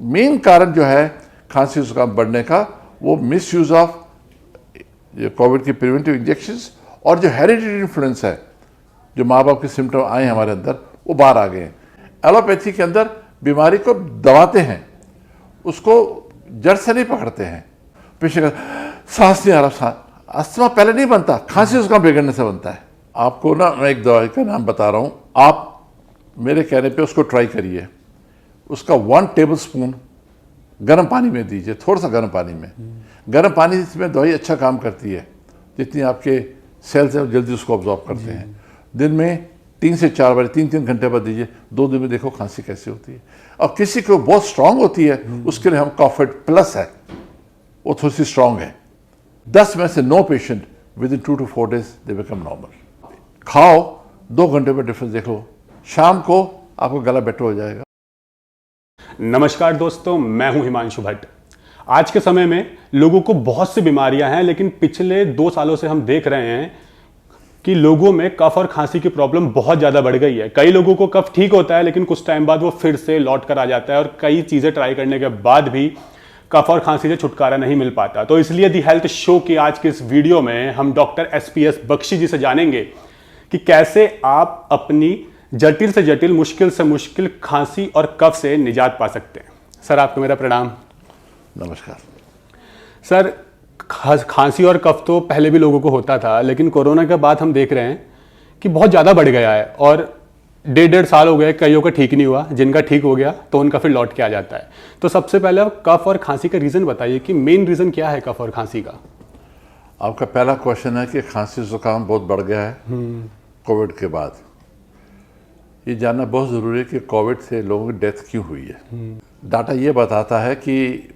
Main कारण जो है खांसी जुकाम बढ़ने का वो मिस यूज ऑफ कोविड के प्रिवेंटिव इंजेक्शंस और जो हेरिडिटरी इन्फ्लुएंस है, जो माँ बाप के सिम्टम आए हमारे अंदर वो बाहर आ गए हैं। एलोपैथी के अंदर बीमारी को दबाते हैं, उसको जड़ से नहीं पकड़ते हैं। पेशेंट का सांस नहीं आ रहा, अस्थमा पहले नहीं बनता, खांसी उसका बिगड़ने से बनता है। आपको ना मैं एक दवाई का नाम बता रहा हूँ, आप मेरे कहने पे उसको ट्राई करिए। उसका 1 टेबलस्पून गर्म पानी में दीजिए, थोड़ा सा गर्म पानी में। गर्म पानी में दवाई अच्छा काम करती है, जितनी आपके सेल्स हैं जल्दी उसको ऑब्जॉर्व करते हैं। दिन में 3 से 4 बार 3-3 घंटे बाद दीजिए, 2 दिन में देखो खांसी कैसी होती है। और किसी को बहुत स्ट्रांग होती है, उसके लिए हम कॉफेट प्लस है, वो थोड़ी सी स्ट्रांग है। 10 में से 9 patient with in 2 to 4 days they become normal. खाओ, 2 घंटे में डिफरेंस देख लो, शाम को आपको गला बेटर हो जाएगा। नमस्कार दोस्तों, मैं हूं हिमांशु भट्ट। आज के समय में लोगों को बहुत सी बीमारियां हैं, लेकिन पिछले 2 सालों से हम देख रहे हैं कि लोगों में कफ और खांसी की प्रॉब्लम बहुत ज़्यादा बढ़ गई है। कई लोगों को कफ ठीक होता है, लेकिन कुछ टाइम बाद वो फिर से लौट कर आ जाता है और कई चीज़ें ट्राई करने के बाद भी कफ और खांसी से छुटकारा नहीं मिल पाता। तो इसलिए दी हेल्थ शो की आज के इस वीडियो में हम डॉक्टर SPS बख्शी जी से जानेंगे कि कैसे आप अपनी जटिल से जटिल, मुश्किल से मुश्किल खांसी और कफ से निजात पा सकते हैं। सर, आपको मेरा प्रणाम। नमस्कार सर, खांसी और कफ तो पहले भी लोगों को होता था, लेकिन कोरोना के बाद हम देख रहे हैं कि बहुत ज़्यादा बढ़ गया है और 1.5 साल हो गए, कईयों का ठीक नहीं हुआ, जिनका ठीक हो गया तो उनका फिर लौट के आ जाता है। तो सबसे पहले आप कफ और खांसी का रीज़न बताइए कि मेन रीज़न क्या है कफ और खांसी का। आपका पहला क्वेश्चन है कि खांसी जुकाम बहुत बढ़ गया है कोविड के बाद। ये जानना बहुत ज़रूरी है कि कोविड से लोगों की डेथ क्यों हुई है। डाटा ये बताता है कि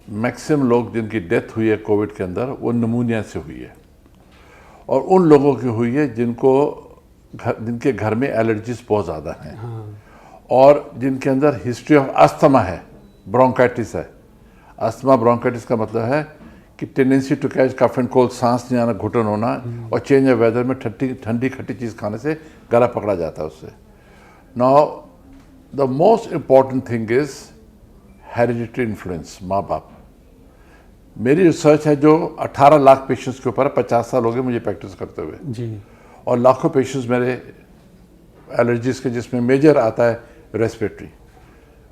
मैक्सिमम लोग जिनकी डेथ हुई है कोविड के अंदर वो निमोनिया से हुई है, और उन लोगों की हुई है जिनके घर में एलर्जीज बहुत ज़्यादा हैं। और जिनके अंदर हिस्ट्री ऑफ अस्थमा है, ब्रोंकाइटिस है। अस्थमा ब्रोंकाइटिस का मतलब है कि tendency to catch cough and cold, सांस नहीं आना, घुटन होना, और चेंज ऑफ वेदर में ठंडी खट्टी चीज़ खाने से गला पकड़ा जाता है उससे। Now the most important thing is hereditary influence, माँ बाप। मेरी रिसर्च है जो 18 लाख पेशेंट्स के ऊपर है, 50 साल हो गए मुझे प्रैक्टिस करते हुए जी, और लाखों पेशेंट्स मेरे एलर्जीज के, जिसमें मेजर आता है रेस्पिरेटरी।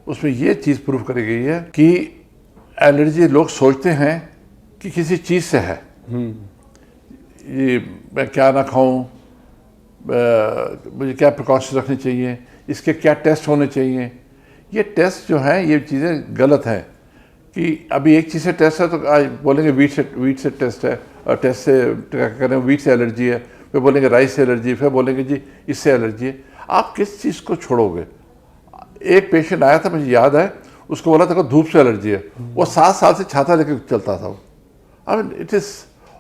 उसमें ये चीज़ प्रूव करी गई है कि एलर्जी लोग सोचते हैं कि किसी चीज़ से है। ये मैं क्या ना खाऊं, मुझे क्या प्रिकॉशन रखनी चाहिए, इसके क्या टेस्ट होने चाहिए। ये टेस्ट जो हैं ये चीज़ें गलत हैं कि अभी एक चीज़ से टेस्ट है तो आज बोलेंगे वीट से टेस्ट है, और टेस्ट से क्या करें, वीट से एलर्जी है, फिर बोलेंगे राइस से एलर्जी, फिर बोलेंगे जी इससे एलर्जी है। आप किस चीज़ को छोड़ोगे। एक पेशेंट आया था, मुझे याद है, उसको बोला था कि धूप से एलर्जी है। वो 7 साल से छाता लेके चलता था वो। आई मीन इट इज़,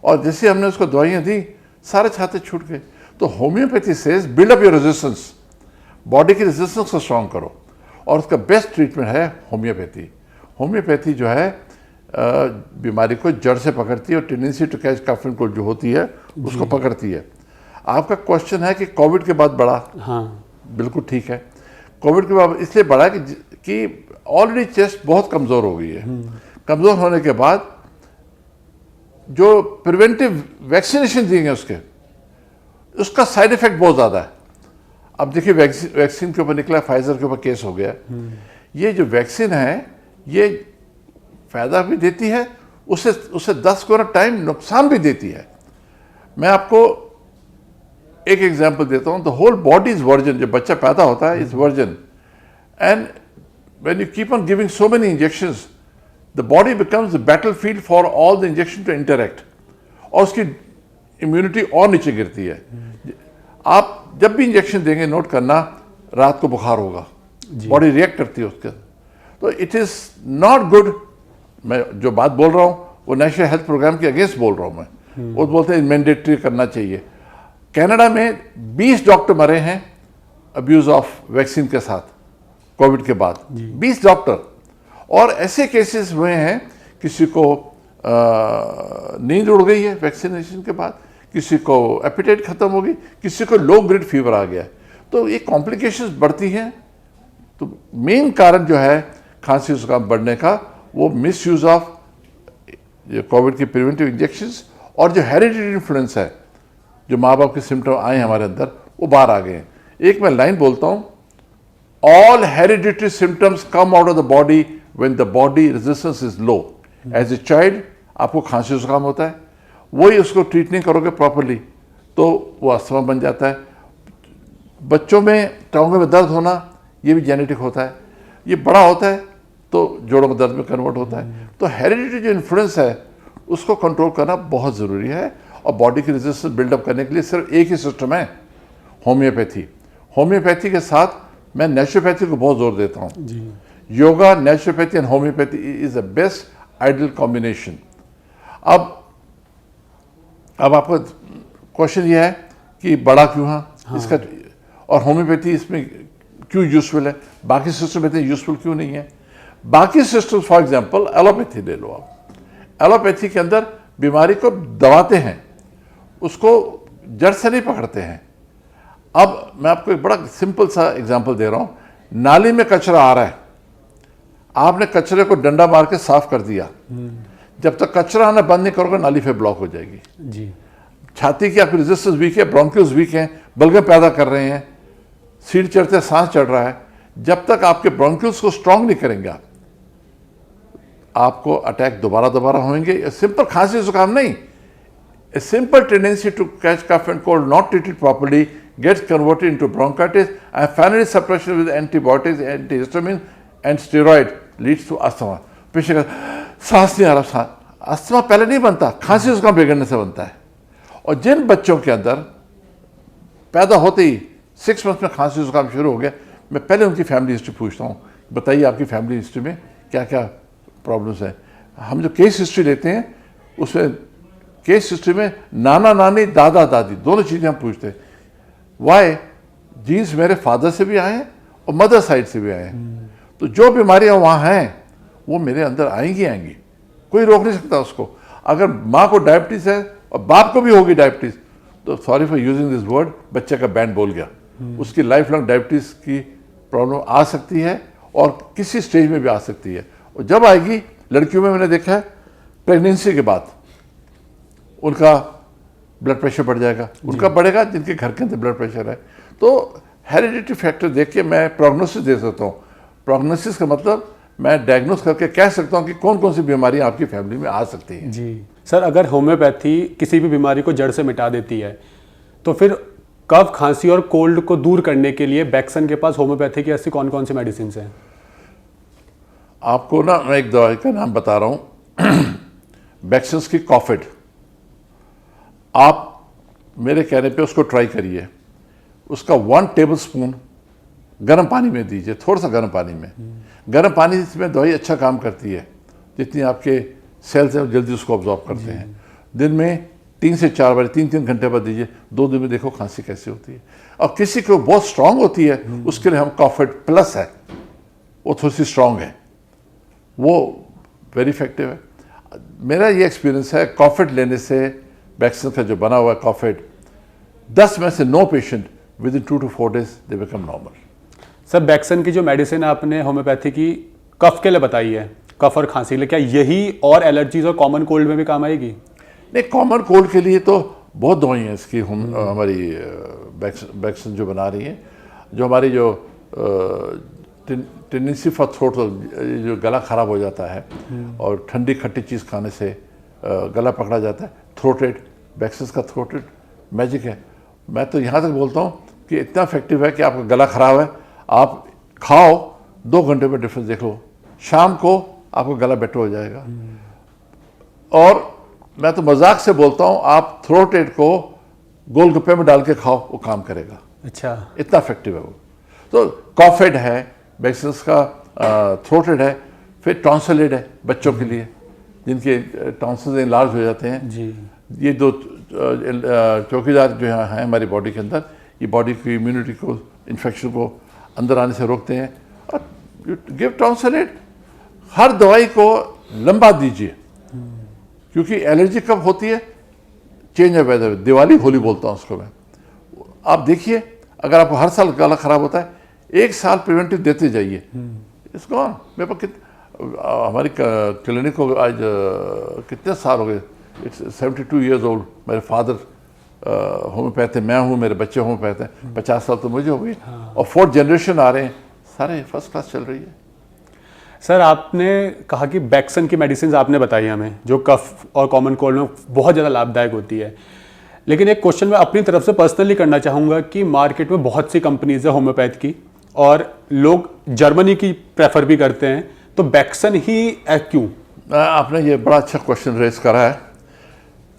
और जैसे हमने उसको दवाइयाँ दी सारे छाते छूट गए। तो होम्योपैथी से build up your resistance, body की रेजिस्टेंस को स्ट्रॉन्ग करो, और उसका बेस्ट ट्रीटमेंट है होम्योपैथी। होम्योपैथी जो है बीमारी को जड़ से पकड़ती है, और tendency to catch cough and cold जो होती है उसको पकड़ती है। आपका क्वेश्चन है कि कोविड के बाद बढ़ा। हाँ, बिल्कुल ठीक है। कोविड के बाद इसलिए बढ़ा कि ऑलरेडी चेस्ट बहुत कमज़ोर हो गई है। कमज़ोर होने के बाद जो प्रिवेंटिव वैक्सीनेशन दी गई उसका साइड इफेक्ट बहुत ज़्यादा है। अब देखिए वैक्सीन के ऊपर निकला, फाइजर के ऊपर केस हो गया। ये जो वैक्सीन है ये फ़ायदा भी देती है, उससे 10 गुना टाइम नुकसान भी देती है। मैं आपको एक एग्जांपल देता हूँ। The whole body is virgin, जब बच्चा पैदा होता है is virgin, and when you keep on giving so many injections the body becomes the battlefield for all the injection to interact, और उसकी इम्यूनिटी और नीचे गिरती है। आप जब भी इंजेक्शन देंगे नोट करना, रात को बुखार होगा, बॉडी रिएक्ट करती है उसके। तो इट इज़ नॉट गुड। मैं जो बात बोल रहा हूँ वो नेशनल हेल्थ प्रोग्राम के अगेंस्ट बोल रहा हूँ मैं। वो बोलते हैं मैंडेटरी करना चाहिए। कनाडा में 20 डॉक्टर मरे हैं अब्यूज़ ऑफ वैक्सीन के साथ कोविड के बाद, 20 डॉक्टर। और ऐसे केसेस हुए हैं किसी को नींद उड़ गई है वैक्सीनेशन के बाद, किसी को एपिटाइट खत्म हो गई, किसी को लो ग्रेड फीवर आ गया। तो ये कॉम्प्लिकेशंस बढ़ती हैं। तो मेन कारण जो है खांसी जुकाम बढ़ने का वो मिस यूज ऑफ कोविड के प्रिवेंटिव इंजेक्शंस और जो हेरिडिटरी इन्फ्लुएंस है, जो माँ बाप के सिम्टम आए हमारे अंदर, वो बाहर आ गए हैं। एक मैं लाइन बोलता हूँ, all hereditary symptoms come out of the body when the body resistance is low. As a child आपको खांसी जुकाम होता है, वही उसको ट्रीट नहीं करोगे प्रॉपरली तो वो अस्थमा बन जाता है। बच्चों में टांगों में दर्द होना, ये भी जेनेटिक होता है। ये बड़ा होता है तो जोड़ों में दर्द में कन्वर्ट होता है। तो हेरिडिटरी जो इन्फ्लुएंस है उसको कंट्रोल करना बहुत ज़रूरी है। और बॉडी की रेजिस्टेंस बिल्डअप करने के लिए सिर्फ एक ही सिस्टम है, होम्योपैथी। होम्योपैथी के साथ मैं नेचुरोपैथी को बहुत जोर देता हूँ। Yoga, naturopathy and homeopathy is the best ideal combination. अब आपका क्वेश्चन ये है कि बड़ा क्यों है इसका, और होम्योपैथी इसमें क्यों यूजफुल है, बाकी सिस्टम इतने यूजफुल क्यों नहीं है। बाकी सिस्टम फॉर एग्जांपल एलोपैथी ले लो आप। एलोपैथी के अंदर बीमारी को दबाते हैं, उसको जड़ से नहीं पकड़ते हैं। अब मैं आपको एक बड़ा सिंपल सा एग्जांपल दे रहा हूँ। नाली में कचरा आ रहा है, आपने कचरे को डंडा मार के साफ कर दिया, जब तक कचरा आना बंद नहीं करोगे नाली फिर ब्लॉक हो जाएगी। जी। छाती की आपकी रेजिस्टेंस वीक है, ब्रोंकियल्स वीक हैं, बलगम पैदा कर रहे हैं, सीढ़ी चढ़ते सांस चढ़ रहा है, जब तक आपके ब्रोंकियल्स को स्ट्रांग नहीं करेंगे आपको अटैक दोबारा होंगे। सिंपल खांसी जुकाम नहीं, a simple tendency to catch cough and cold not treated properly gets converted into bronchitis, and finally suppression with antibiotics, antihistamine and steroid leads to asthma. Patient का सांस नहीं आ रहा, अस्थमा पहले नहीं बनता, खांसी जुकाम बिगड़ने से बनता है। और जिन बच्चों के अंदर पैदा होते ही 6 मंथ में खांसी जुकाम शुरू हो गया, मैं पहले उनकी फैमिली हिस्ट्री पूछता हूँ, बताइए आपकी फैमिली हिस्ट्री में क्या क्या प्रॉब्लम्स हैं। हम जो केस हिस्ट्री लेते हैं उसमें केस हिस्ट्री में नाना नानी, दादा दादी दोनों चीज़ें हम पूछते हैं। वाई? जीन्स मेरे फादर से भी आए हैं और मदर साइड से भी आए हैं, तो जो बीमारियां वहाँ हैं वो मेरे अंदर आएंगी, कोई रोक नहीं सकता उसको। अगर माँ को डायबिटीज़ है और बाप को भी होगी डायबिटीज़, तो sorry for using this word, बच्चे का बैंड बोल गया, उसकी लाइफ लॉन्ग डायबिटीज़ की प्रॉब्लम आ सकती है और किसी स्टेज में भी आ सकती है। और जब आएगी, लड़कियों में मैंने देखा है प्रेगनेंसी के बाद उनका ब्लड प्रेशर बढ़ जाएगा, उनका बढ़ेगा जिनके घर के अंदर ब्लड प्रेशर है। तो हेरिडिटरी फैक्टर देख के मैं प्रोग्नोसिस दे सकता हूँ। प्रोग्नोसिस का मतलब मैं डायग्नोस करके कह सकता हूँ कि कौन कौन सी बीमारियाँ आपकी फैमिली में आ सकती हैं। जी सर, अगर होम्योपैथी किसी भी बीमारी को जड़ से मिटा देती है, तो फिर कफ, खांसी और कोल्ड को दूर करने के लिए बैक्सन के पास होम्योपैथी की ऐसी कौन कौन सी मेडिसिन हैं? आपको ना मैं एक दवाई का नाम बता रहा हूँ, बैक्सन्स की कॉफिड। आप मेरे कहने पे उसको ट्राई करिए। उसका 1 टेबलस्पून गर्म पानी में दीजिए, थोड़ा सा गर्म पानी में। गर्म पानी में दवाई अच्छा काम करती है, जितनी आपके सेल्स हैं जल्दी उसको ऑब्जॉर्ब करते हैं। दिन में 3 से 4 बार, 3-3 घंटे बाद दीजिए। 2 दिन में देखो खांसी कैसी होती है। और किसी को बहुत स्ट्रांग होती है, उसके लिए हम कॉफिड प्लस है, वो थोड़ी सी स्ट्रांग है, वो वेरी इफेक्टिव है। मेरा ये एक्सपीरियंस है, कॉफिड लेने से, बैक्सन का जो बना हुआ है कॉफिड, 10 में से 9 patient with in 2 to 4 days they become normal. Sir, बैक्सन की जो मेडिसिन आपने होम्योपैथी की कफ के लिए बताई है, कफ और खांसी के लिए, क्या यही और एलर्जीज और कॉमन कोल्ड में भी काम आएगी? नहीं, कॉमन कोल्ड के लिए तो बहुत दवाइयाँ हैं इसकी। हमारी बैक्सन जो बना रही है, जो हमारी जो टेंडेंसी फॉर थ्रोट, जो गला खराब हो जाता है और ठंडी खट्टी चीज़ खाने से गला पकड़ा जाता है, थ्रोटेड, बैक्सन का थ्रोटेड मैजिक है। मैं तो यहाँ तक बोलता हूँ कि इतना इफेक्टिव है कि आपका गला खराब है, आप खाओ, 2 घंटे में डिफरेंस देख लो, शाम को आपका गला बेटर हो जाएगा। और मैं तो मजाक से बोलता हूँ, आप थ्रोटेड को गोलगप्पे में डाल के खाओ, वो काम करेगा। अच्छा, इतना इफेक्टिव है वो। तो कॉफिड है, बैक्सन्स का थ्रोटेड है, फिर टॉन्सिलिड है बच्चों के लिए जिनके टॉन्सिल्स इनलार्ज हो जाते हैं जी। ये 2 चौकीदार जो हैं हमारी बॉडी के अंदर, ये बॉडी की इम्यूनिटी को, इन्फेक्शन को अंदर आने से रोकते हैं। और गिव टॉन्सिलिड, हर दवाई को लंबा दीजिए, क्योंकि एलर्जी कब होती है? Change of weather, Diwali Holi बोलता हूँ उसको मैं। आप देखिए, अगर आपको हर साल गला खराब होता है, 1 साल प्रिवेंटिव देते जाइए, इसको मेरे पास हमारी क्लिनिक को आज कितने साल हो गए, इट्स 72 ईयर्स ओल्ड। मेरे फादर होम्योपैथ है, मैं हूँ, मेरे बच्चे होम्योपैथ हैं, 50 साल तो मुझे हो गई। और 4th जनरेशन आ रहे हैं, सारे फर्स्ट क्लास चल रही है। सर आपने कहा कि बैक्सन की मेडिसिन आपने बताई हमें, जो कफ और कॉमन कोल्ड में बहुत ज़्यादा लाभदायक होती है। लेकिन एक क्वेश्चन मैं अपनी तरफ से पर्सनली करना चाहूँगा कि मार्केट में बहुत सी कंपनीज है होम्योपैथ की, और लोग जर्मनी की प्रेफर भी करते हैं, तो बैक्सन ही क्यों? आपने ये बड़ा अच्छा क्वेश्चन रेज करा है।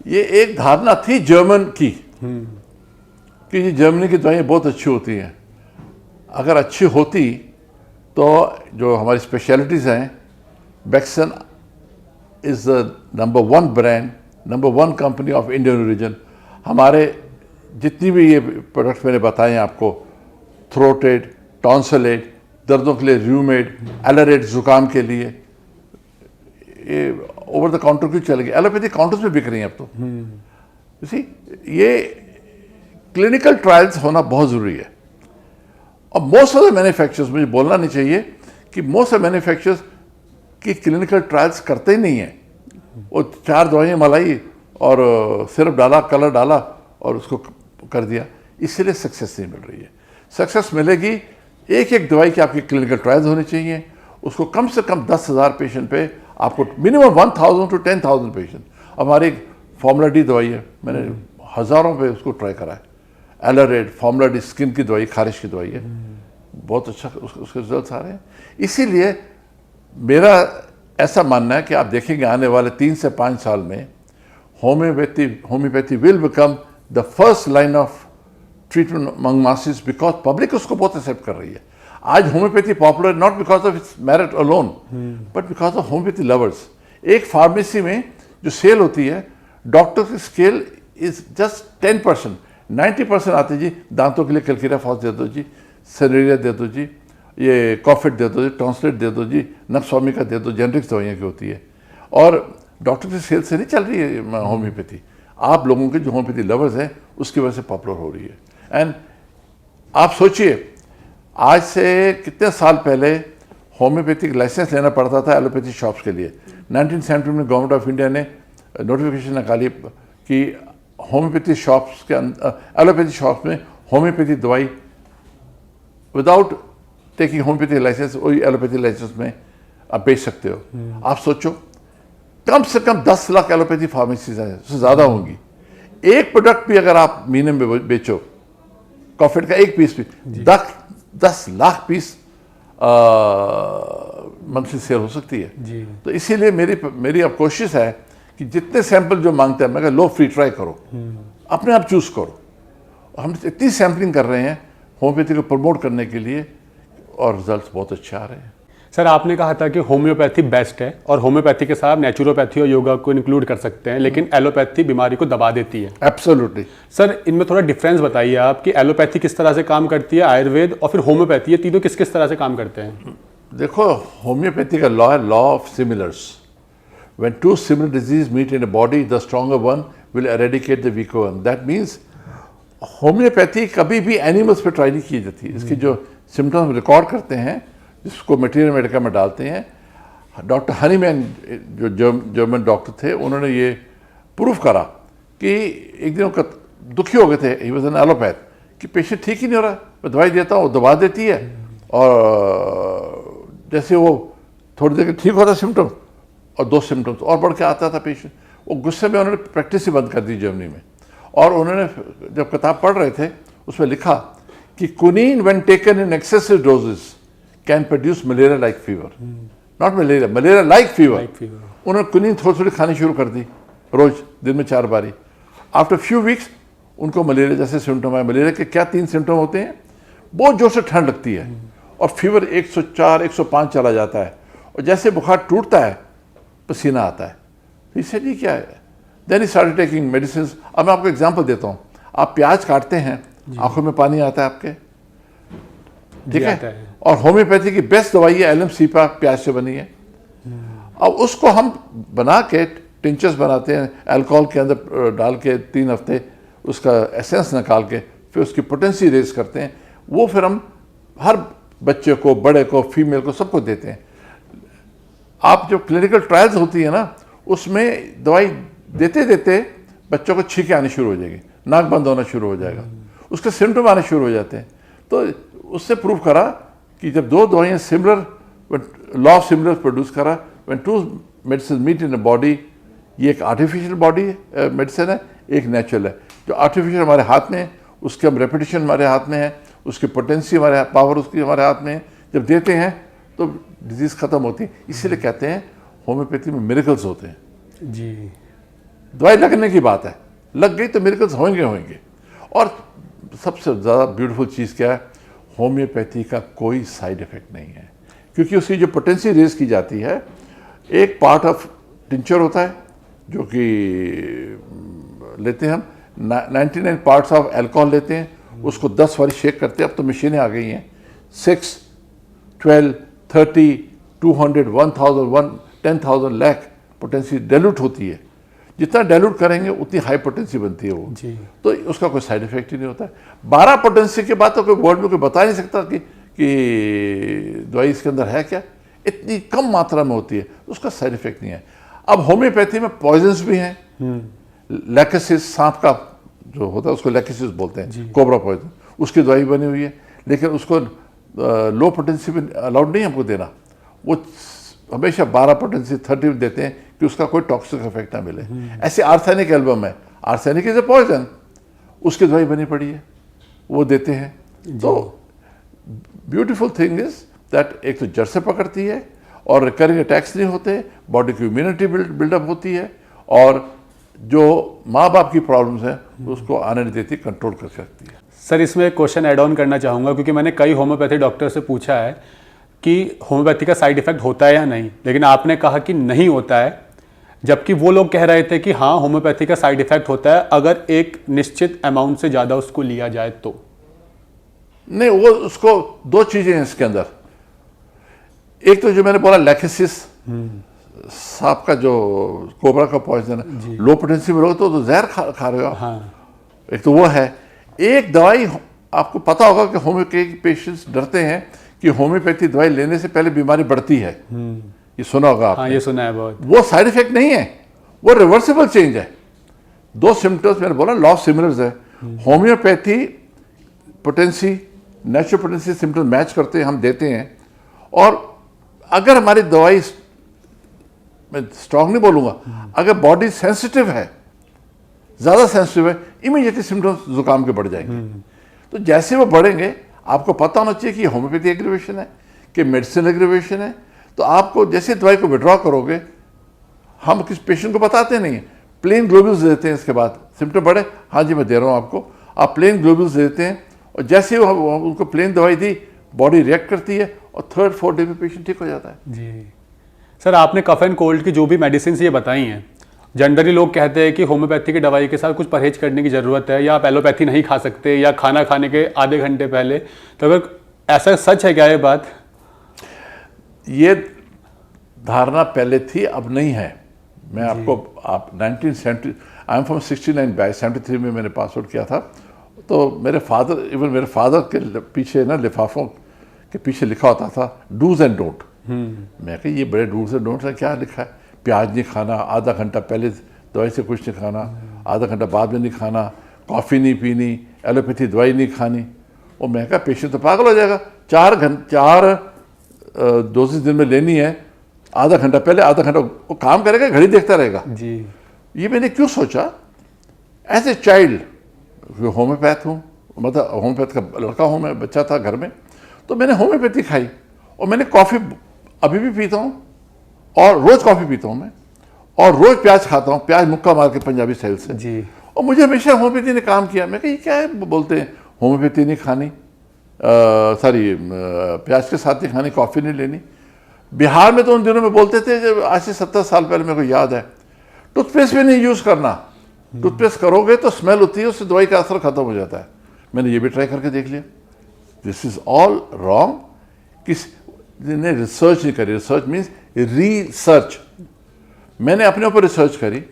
ये एक धारणा थी जर्मन की कि ये जर्मनी की दवाइयाँ बहुत अच्छी होती हैं। अगर अच्छी होती तो जो हमारी स्पेशलिटीज़ हैं, बैक्सन is the number 1 brand, number 1 company of Indian origin. हमारे जितनी भी ये प्रोडक्ट्स मैंने बताए हैं आपको, थ्रोटेड, टॉन्सिलेट, दर्दों के लिए र्यूमेड, एलरेट जुकाम के लिए, ये ओवर द काउंटर क्यों चल गई, एलोपैथी काउंटर्स में बिक रही हैं अब तो। इसी ये क्लिनिकल ट्रायल्स होना बहुत ज़रूरी है। और मोस्ट ऑफ द मैन्युफैक्चरर्स, मुझे बोलना नहीं चाहिए कि मोस्ट ऑफ मैन्युफैक्चरर्स की क्लिनिकल ट्रायल्स करते ही नहीं हैं। वो 4 दवाइयाँ मलाई और सिर्फ डाला, कलर डाला और उसको कर दिया, इसलिए सक्सेस नहीं मिल रही है। सक्सेस मिलेगी, एक एक दवाई की आपकी क्लिनिकल ट्रायल्स होनी चाहिए। उसको कम से कम 10,000 पेशेंट पे आपको, मिनिमम 1,000 to 10,000 पेशेंट। हमारी फॉर्मूला डी दवाई है, मैंने हज़ारों पे उसको ट्राई करा है। एलरेट, फॉर्मूला डी स्किन की दवाई, खारिश की दवाई है, बहुत अच्छा उसके रिजल्ट आ रहे हैं। इसीलिए मेरा ऐसा मानना है कि आप देखेंगे आने वाले 3 से 5 साल में homeopathy will become the first line of treatment among masses, because public उसको बहुत एक्सेप्ट कर रही है। आज homeopathy popular not because of its merit alone, but because of homeopathy lovers. एक फार्मेसी में जो सेल होती है, डॉक्टर की स्केल इज जस्ट 10%, 90% आते जी दांतों के लिए कैल्केरिया फॉस दे दो जी, सेरेरिया दे दो जी, ये कॉफिट दे दो जी, टॉन्सिलेट दे दो जी, नक्सवामी का दे दो, जेनरिक्स दवाइयाँ की होती है। और डॉक्टर की सेल से नहीं चल रही है होम्योपैथी, आप लोगों के जो होम्योपैथी लवर्स हैं उसकी वजह से पॉपुलर हो रही है। एंड आप सोचिए, आज से कितने साल पहले होम्योपैथिक लाइसेंस लेना पड़ता था एलोपैथी शॉप्स के लिए। 1970 में गवर्नमेंट ऑफ इंडिया ने नोटिफिकेशन निकाली कि होम्योपैथी शॉप्स के अंदर, एलोपैथी शॉप्स में होम्योपैथी दवाई विदाउट टेकिंग होम्योपैथी लाइसेंस, वही एलोपैथी लाइसेंस में आप बेच सकते हो। आप सोचो, कम से कम 10 लाख एलोपैथी फार्मेसीज हैं, उससे ज़्यादा होंगी। एक प्रोडक्ट भी अगर आप महीने में बेचो, कॉफिट का एक पीस भी 10 लाख पीस मंथली सेल हो सकती है जी। तो इसीलिए मेरी अब कोशिश है कि जितने सैंपल जो मांगते हैं, मैं कहा लो, फ्री ट्राई करो, अपने आप चूज करो। हम इतनी सैम्पलिंग कर रहे हैं होम्योपैथी को प्रमोट करने के लिए, और रिजल्ट्स बहुत अच्छे आ रहे हैं। सर आपने कहा था कि होम्योपैथी बेस्ट है, और होम्योपैथी के साथ नेचुरोपैथी और योगा को इंक्लूड कर सकते हैं, लेकिन एलोपैथी बीमारी को दबा देती है। एब्सोल्युटली। सर इनमें थोड़ा डिफरेंस बताइए आप कि एलोपैथी किस तरह से काम करती है, आयुर्वेद और फिर होम्योपैथी, ये तीनों किस किस तरह से काम करते हैं? देखो, होम्योपैथी का लॉ है, law of similars. When 2 similar disease meet in a body, the stronger one will eradicate the weaker one. That means homoeopathy कभी भी एनिमल्स पे ट्राई नहीं की जाती। इसकी जो सिम्टम्स रिकॉर्ड करते हैं, जिसको मटीरियल मेडिका में डालते हैं। डॉक्टर हनीमैन जो जर्मन डॉक्टर थे, उन्होंने ये प्रूफ करा कि एक दिन वो दुखी हो गए थे, ही वाज एन एलोपैथ, कि पेशेंट ठीक ही नहीं हो रहा, मैं दवाई देता हूँ, दबा देती है, और जैसे वो थोड़ी देर ठीक होता सिम्टम्स, और 2 सिम्टम्स और बढ़ के आता था पेशेंट। वो गुस्से में उन्होंने प्रैक्टिस ही बंद कर दी जर्मनी में। और उन्होंने जब किताब पढ़ रहे थे, उसमें लिखा कि quinine when taken in excessive doses can produce malaria like fever, not malaria, malaria like fever. उन्होंने कुनीन थोड़ी थोड़ी खानी शुरू कर दी, रोज दिन में 4 बारी। आफ्टर फ्यू वीक्स उनको मलेरिया जैसे सिम्टम आए। मलेरिया के क्या 3 सिम्टम होते हैं? बहुत जोर से ठंड लगती है, और फीवर 104, 105 चला जाता है, और जैसे बुखार टूटता है पसीना आता है। तो इससे नहीं क्या है, then he started taking medicine. अब मैं आपको एग्जांपल देता हूँ। आप प्याज काटते हैं, आंखों में पानी आता है आपके, ठीक है? और होम्योपैथी की बेस्ट दवाई है LM-CPA, प्याज से बनी है। अब उसको हम बना के टिंचर्स बनाते हैं, अल्कोहल के अंदर डाल के 3 हफ्ते उसका एसेंस निकाल के, फिर उसकी पोटेंसी रेज करते हैं। वो फिर हम हर बच्चे को, बड़े को, फीमेल को, सबको देते हैं। आप जो क्लिनिकल ट्रायल्स होती है ना, उसमें दवाई देते देते बच्चों को छींके आनी शुरू हो जाएगी, नाक बंद होना शुरू हो जाएगा, उसके सिम्टम आने शुरू हो जाते हैं। तो उससे प्रूव करा कि जब दो दवाइयाँ similar, law of similar produce करा, when two medicine meet in a body, ये एक आर्टिफिशियल बॉडी मेडिसिन है, एक नेचुरल है। जो आर्टिफिशियल हमारे हाथ में है, उसके हम रेपिटेशन हमारे हाथ में है, उसकी पोटेंसी हमारे पावर उसकी हमारे हाथ में है, जब देते हैं तो डिजीज़ ख़त्म होती है। इसीलिए कहते हैं होम्योपैथी में मिरेकल्स होते हैं जी। दवाई लगने की बात है, लग गई तो मिरेकल्स होंगे होंगे। और सबसे ज़्यादा ब्यूटीफुल चीज़ क्या है, होम्योपैथी का कोई साइड इफ़ेक्ट नहीं है, क्योंकि उसकी जो पोटेंसी रेज की जाती है, एक पार्ट ऑफ टिंचर होता है जो कि लेते हैं हम, 99 पार्ट्स ऑफ अल्कोहल लेते हैं, उसको 10 बार शेक करते हैं। अब तो मशीनें आ गई हैं, 6, 12, 30, 200, 1000, 10,000 लाख पोटेंसी डाइल्यूट होती है। जितना डाइल्यूट करेंगे उतनी हाई पोटेंसी बनती है वो जी। तो उसका कोई साइड इफेक्ट ही नहीं होता है। 12 पोटेंसी के बाद तो कोई वर्ल्ड में कोई बता नहीं सकता कि दवाई इसके अंदर है क्या, इतनी कम मात्रा में होती है, उसका साइड इफेक्ट नहीं है। अब होम्योपैथी में पॉइजन्स भी हैं, लैकेसिस, सांप का जो होता है उसको लैकेसिस बोलते हैं, कोबरा पॉइजन, उसकी दवाई बनी हुई है, लेकिन उसको लो पोटेंसी में अलाउड नहीं हमको देना, वो हमेशा 12 पोटेंसी 30 देते हैं कि उसका कोई टॉक्सिक इफेक्ट ना मिले। ऐसे आर्थेनिक एल्बम है, आर्थेनिक इज ए पॉइजन, उसकी दवाई बनी पड़ी है, वो देते हैं। तो ब्यूटीफुल थिंग इज दैट एक तो जड़ से पकड़ती है और रिकरिंग अटैक्स नहीं होते, बॉडी की इम्यूनिटी बिल्डअप होती है, और जो माँ बाप की प्रॉब्लम्स हैं उसको आने नहीं देती, कंट्रोल कर सकती है। सर इसमें एक क्वेश्चन ऐड ऑन करना चाहूँगा, क्योंकि मैंने कई होम्योपैथी डॉक्टर से पूछा है कि होम्योपैथी का साइड इफेक्ट होता है या नहीं, लेकिन आपने कहा कि नहीं होता है, जबकि वो लोग कह रहे थे कि हाँ होम्योपैथी का साइड इफेक्ट होता है अगर एक निश्चित अमाउंट से ज़्यादा उसको लिया जाए तो। नहीं, वो उसको दो चीज़ें हैं इसके अंदर। एक तो जो मैंने बोला लैकेसिस, सांप का जो कोबरा का पॉइजन है, लो पोटेंसी में रहोगे तो जहर खा रहे हो आप। हाँ। एक तो वो है। एक दवाई आपको पता होगा कि होम्योपैथी पेशेंट्स डरते हैं कि होम्योपैथी दवाई लेने से पहले बीमारी बढ़ती है, ये सुना होगा आपने। हाँ, ये सुना है बहुत। वो साइड इफेक्ट नहीं है, वो रिवर्सिबल चेंज है। दो सिम्टम्स मैंने बोला लॉ ऑफ सिमिलर्स है। Homeopathy potency natural potency symptoms match करते हैं, हम देते हैं, और अगर हमारी दवाई, मैं स्ट्रॉन्ग नहीं बोलूँगा, अगर बॉडी सेंसिटिव है, ज़्यादा सेंसिटिव है, इमीडिएटली सिम्टम्स जुकाम के बढ़ जाएंगे। तो जैसे वो बढ़ेंगे आपको पता होना चाहिए कि होम्योपैथी एग्रीवेशन है कि मेडिसिन एग्रीवेशन है। तो आपको जैसे दवाई को विड्रॉ करोगे, हम किस पेशेंट को बताते नहीं हैं, प्लेन ग्लोब्यूल्स देते हैं, इसके बाद सिम्टम बढ़े, हाँ जी मैं दे रहा हूँ आपको, आप प्लेन ग्लोब्यूल्स देते हैं, और जैसे वो उनको प्लेन दवाई दी, बॉडी रिएक्ट करती है और 3rd-4th डे में पेशेंट ठीक हो जाता है। जी सर, आपने कफ एंड कोल्ड की जो भी मेडिसिन ये बताई हैं, जनरली लोग कहते हैं कि होम्योपैथी की दवाई के साथ कुछ परहेज करने की ज़रूरत है, या आप एलोपैथी नहीं खा सकते, या खाना खाने के आधे घंटे पहले। तो अगर ऐसा सच है क्या ये बात? ये धारणा पहले थी, अब नहीं है। मैं आपको 1970, आई एम फ्रॉम 69 बैच, 73 में मैंने पास आउट किया था। तो मेरे फादर के पीछे ना लिफाफों के पीछे लिखा होता था डूज एंड डोंट। मैं कहा ये बड़े डूज एंड डोंट है, क्या लिखा है? प्याज नहीं खाना, आधा घंटा पहले दवाई से कुछ नहीं खाना, आधा घंटा बाद में नहीं खाना, कॉफ़ी नहीं पीनी, एलोपैथी दवाई नहीं खानी। और मैं कहा पेशेंट तो पागल हो जाएगा, 4 डोजेज दिन में लेनी है, आधा घंटा पहले आधा घंटा वो काम करेगा, घड़ी देखता रहेगा जी। ये मैंने क्यों सोचा, एज ए चाइल्ड, होम्योपैथ हूँ, मतलब होम्योपैथ का लड़का हूँ मैं, बच्चा था घर में, तो मैंने होम्योपैथी खाई। और मैंने कॉफ़ी अभी भी पीता हूँ, और रोज़ कॉफ़ी पीता हूँ मैं, और रोज़ प्याज खाता हूँ, प्याज मुक्का मार के पंजाबी स्टाइल से जी। और मुझे हमेशा होम्योपैथी ने काम किया। मैं कहा ये क्या है, बोलते हैं होम्योपैथी नहीं खानी, सॉरी प्याज के साथ नहीं खानी, कॉफ़ी नहीं लेनी। बिहार में तो उन दिनों में बोलते थे, जब आज से 70 साल पहले मेरे को याद है, टूथपेस्ट भी नहीं यूज़ करना, टूथपेस्ट करोगे तो स्मेल होती है, उससे दवाई का असर खत्म हो जाता है। मैंने ये भी ट्राई करके देख लिया, दिस इज ऑल रॉन्ग। किसी ने रिसर्च नहीं करी, रिसर्च मीन्स रिसर्च। मैंने अपने ऊपर रिसर्च करी।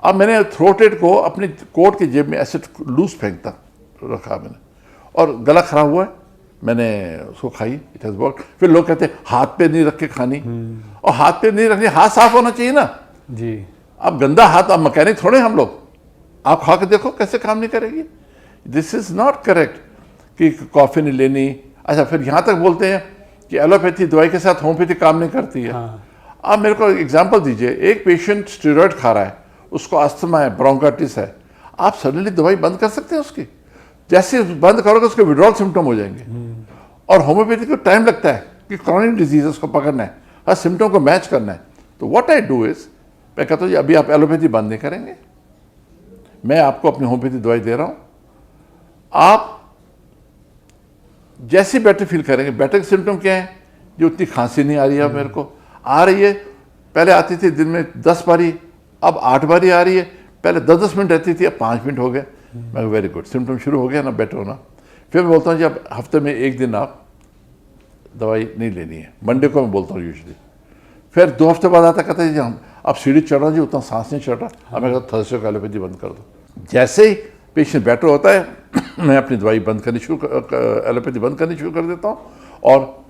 अब मैंने थ्रोटेड को अपनी कोट की जेब में ऐसे लूज फेंकता रखा मैंने, और गला खराब हुआ है, मैंने उसको खाई, इट हैज़ वर्क। फिर लोग कहते हैं हाथ पे नहीं रख के खानी, और हाथ पे नहीं रखनी, हाथ साफ होना चाहिए ना जी। अब गंदा हाथ, अब मैकेनिक थोड़े हम लोग, आप खा के देखो कैसे काम नहीं करेगी। दिस इज नॉट करेक्ट कि कॉफ़ी नहीं लेनी। अच्छा, फिर यहाँ तक बोलते हैं कि एलोपैथी दवाई के साथ होम्योपैथी काम नहीं करती है। आप मेरे को एग्जांपल दीजिए, एक पेशेंट स्टेरॉइड खा रहा है, उसको अस्थमा है, ब्रोंकाइटिस है, आप सडनली दवाई बंद कर सकते हैं उसकी? जैसे बंद करोगे उसके विड्रॉल सिम्टम हो जाएंगे। और होम्योपैथी को टाइम लगता है कि क्रॉनिक डिजीज को पकड़ना है, हर सिम्टम को मैच करना है। तो व्हाट आई डू इज, मैं कहता हूँ जी अभी आप एलोपैथी बंद नहीं करेंगे, मैं आपको अपनी होम्योपैथी दवाई दे रहा हूँ, आप जैसे बेटर फील करेंगे। बेटर के सिम्टम क्या है? जो उतनी खांसी नहीं आ रही है मेरे को, आ रही है, पहले आती थी दिन में 10 बारी, अब 8 बारी आ रही है, पहले 10-10 मिनट रहती थी, अब 5 मिनट हो गए। मैं वेरी गुड, सिम्टम शुरू हो गया ना बेटर होना। फिर मैं बोलता हूँ जी अब हफ्ते में 1 दिन आप दवाई नहीं लेनी है, मंडे को मैं बोलता हूँ यूजली। फिर 2 हफ्ते बाद आता, कहते हैं जी हम अब सीढ़ी चढ़ रहा जी, उतना सांस नहीं चढ़ रहा, अब मैं कहता थर्सडे को एलोपैथी बंद कर दो। जैसे ही पेशेंट बेटर होता है मैं अपनी दवाई बंद करनी एलोपैथी बंद करनी शुरू कर देता हूँ, और